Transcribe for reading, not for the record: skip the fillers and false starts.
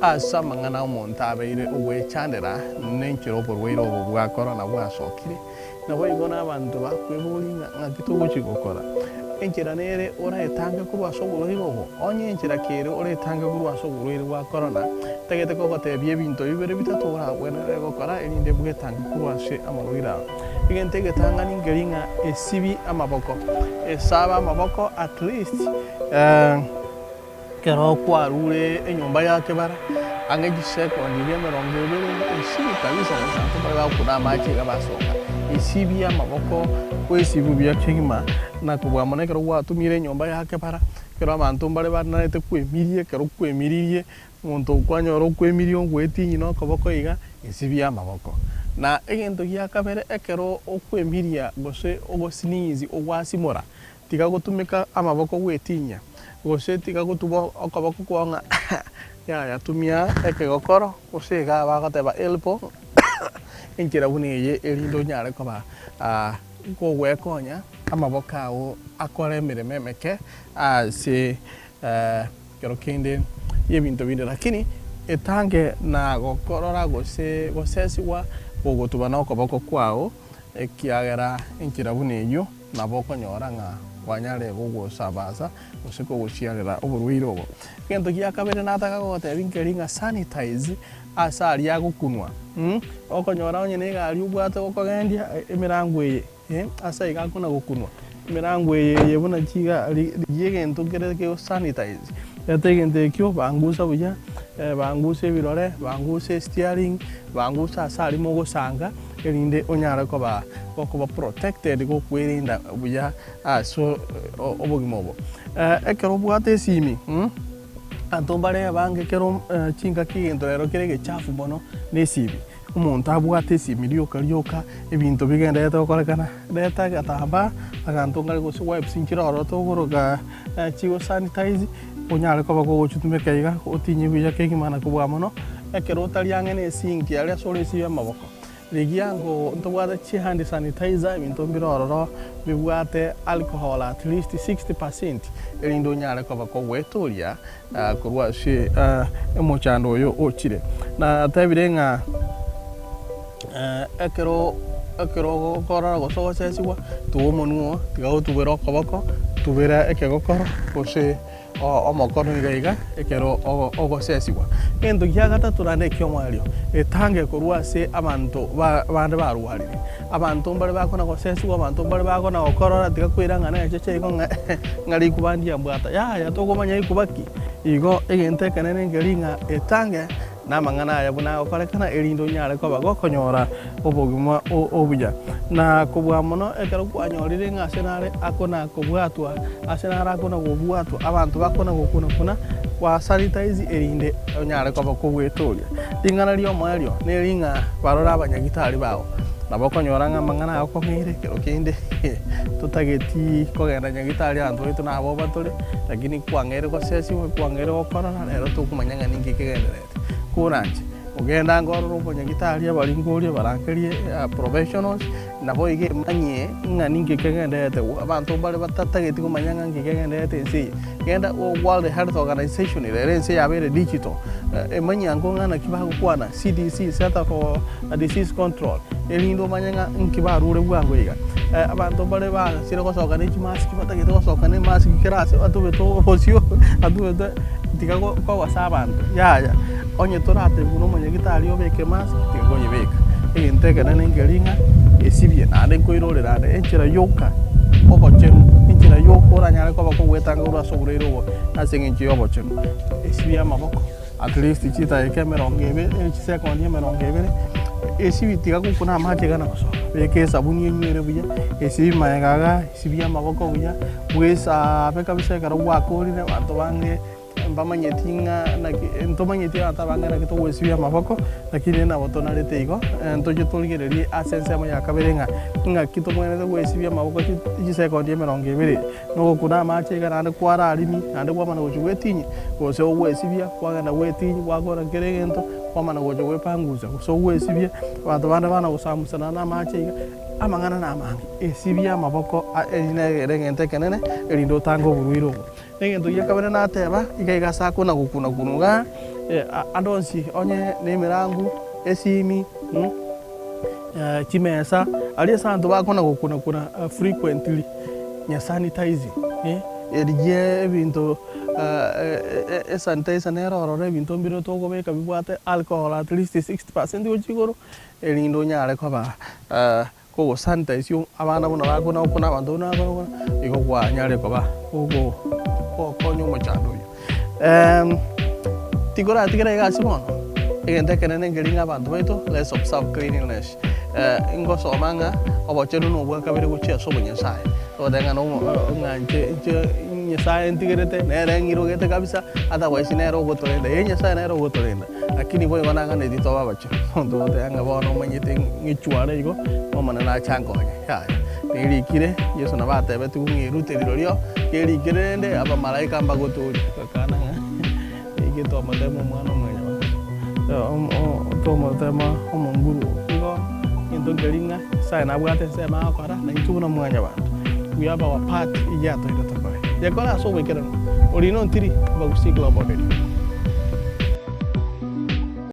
asa mang'ana omonto abeire ogwechandera nenchera oborwaire obo bwa corona bwasokire nabo igo n'abantu bakwebori ng'aki togochi gokora enchera nere oraetange korwa ase oborwaire obo onye enchera kere oraetange korwa ase oborwaire bwa corona tagete kogotebia ebinto bibere bitatu oragwenere gokora erinde bwetange korwa ase amarwaire abo egento egetang'ani nkeri ng'a esibi amaboko esaba amaboko at least kero kwarure enyomba ya kebara ange gisekondi bya 20 esibi kabisa nsanto bari bakuna amache gabasoka esibi amaboko kwesibu bya kigima nakubwa monekero gwatumire enyomba ya kebara kero abantu mbare banarete kwemirie kero kwemiririe muntu kwanyoro kwemirie ngwetinyi no koboko iga esibi amaboko na egento gya kabere ekero okwemiria gose ogosinizi ogwasimora tiga gutumika amaboko gwetinya gose tiga gutuba okoboko kwanga yatumia ekegokoro gose ga bagoteba elbow enchera buneye erindo nyare koba kogwekonya amaboko awo akora emireme meke ase kero kinde yebinto binde lakini etange na gokorora gose gosesiwa ogotuba na okoboko kwao ekiagera enchera buneyo nabo konyora ng'a kwanyare gogosabasa gosiko gociarera oborwaire obo gento gia kabere nataka goteba nkeri ng'a sanitize asa ari agokunwa okonyora onye negari ubwate gokogendia emirango eye asa igakuna gokunwa emirango eye yebona chiga yegento kereke sanitize yategente ekyo bangusa buya bangusa ebirore bangusa steering bangusa asa arimo gosanga erinde onyara koba protected go kwirinda buya so obogimo obo ekero bwate esimi antombare bange kero chinga kigento rero kirege chafu mono nesibi umuntu abwate esimi ryoka ebinto bigenda yeto korekana deta gatamba aganto ngari go wipes nkiroro togoroga chigo sanitize onyara koba go chutumeka iga otinyi buya kegimana kubwa mono ekero utariange nesinki ari asore esi amaboko Ligiango ntobwate chi hand sanitizer ibinto mbirororo bibwate alcohol at least 60% erindo nyare koba ko gwetoria kurwa shi emochando yo ochire na tabirenga ekero korora gosogo sesiwa tuomonuo tigago tubero koboko tubera ekegokoro gose omokono igaiga ekero ogosesiwa gento gia gatatu rande kyomwario etange korwa ase abantu bande barwarire abantu mbare bakona gosesiwa abantu mbare bakona gokorora tiga kwiranga na echeche igo ngari kubandia mbwata ya togomanya ikubaki igo egento ekanene ngeringa etange namang'ana aya buna okorekana erindo nyare koba gokonyora obogima obuya na kubwa mono ekero kwanyorire ng'asenare akona kubwatwa asenare akona gobwatwa abantu bakona gokuna kwa sanitize erinde nyare koba kubwetoria ringana lyo mwario neringa barora abanyagitari bawo nabo konyora ng'amang'ana akong'ire kero kinde tutageti kogenda nyagitari antu itu nabo batore lakini kwang'ere gosesi kwang'ere gokorora rero tukumanya ng'a ningi kigenderete kuranje ugenda ngororo obonyagitari abaringoria barankerie professionals nabo ige manye ng'a ningi kigenderete abantu bari batatageti kumanya ng'a ningi kigenderete nsi genda World Health Organization rero nsi yabere digital emanya ngo ng'ana kibago kwana CDC Center for Disease Control erindo manyanga nkibarure bwango iga abantu bari basire gosoka ne mask batagete gosoka ne mask kirase atubeto hosio atubeto tigago kwa wasabantu ya onye torate buno manyagitari obeke mask tigago yibeka egenteke nane ngeringa esibye nade koirorera ade enchira yoka obochenu enchira yoka oranyare kwa bakogwetanga urasoburero obo asengenchi obochenu esibye amaboko at least chita eke 20 second ye 20 esibi tiga kuna amache gana koso beke sabuni yenywere buya esibi mayengaga esibi amaboko buya wesa beka biseka rwakori ne bantu bange mbamanyetinga na ntomanyetinga tabanga na kito esibi amaboko lakini na botona lete igo ntoje tolgereri asense mo yakaberenga nga kito mwene de esibi amaboko chi second ye 20 no kuna amache gana ne kwara alimi ande kwa mana gochwetinyi gose owe esibi kwa na wetinyi wagora geregento kwamana gojo wepanguza so wesibye abantu bana bana gusamusana na mache amangana na amangi esibya amaboko erine rengente kenene erindo tango buruiro negento yakabere na teba igaiga sako na gukuna kunuga adonsi onye nemirangu esimi chimesa ali santo bakona kuna frequently nya sanitizing erije ebintu sanitizer nerorore ebintu mbiro tokobeka bibwate alcohol at least 60% ochigoro erindo nyare koba kogo sanitize abana buno bakona okuna abantu nabo igo kwa nyare koba kogo konyo mochando yo tigera igasi bono egente kenene ngeringa abantu baito let's observe cleanliness ingosomanga obochero no bwa kabere guchia so bunyasaye odenga no nganje nyasaye ntigerete nere ngirogete kabisa otherwise nero gotolenda nyasaye nero gotolenda lakini boy bananga ne dito babacho ndo tanga bono manyite ngichware igo momana na changonya ya nirikire yesu na batebe tungiruteriro ryo kerikire nde aba malaika mbagoturi kakana igito matemo mwana mwanya tomo tema omonguru igo into ngeringa sai na bwate sema akora na ituna mwanya bantu kuyaba wa part ijato ito tokoe yakora so wekera orino ntiri bagusikla boderi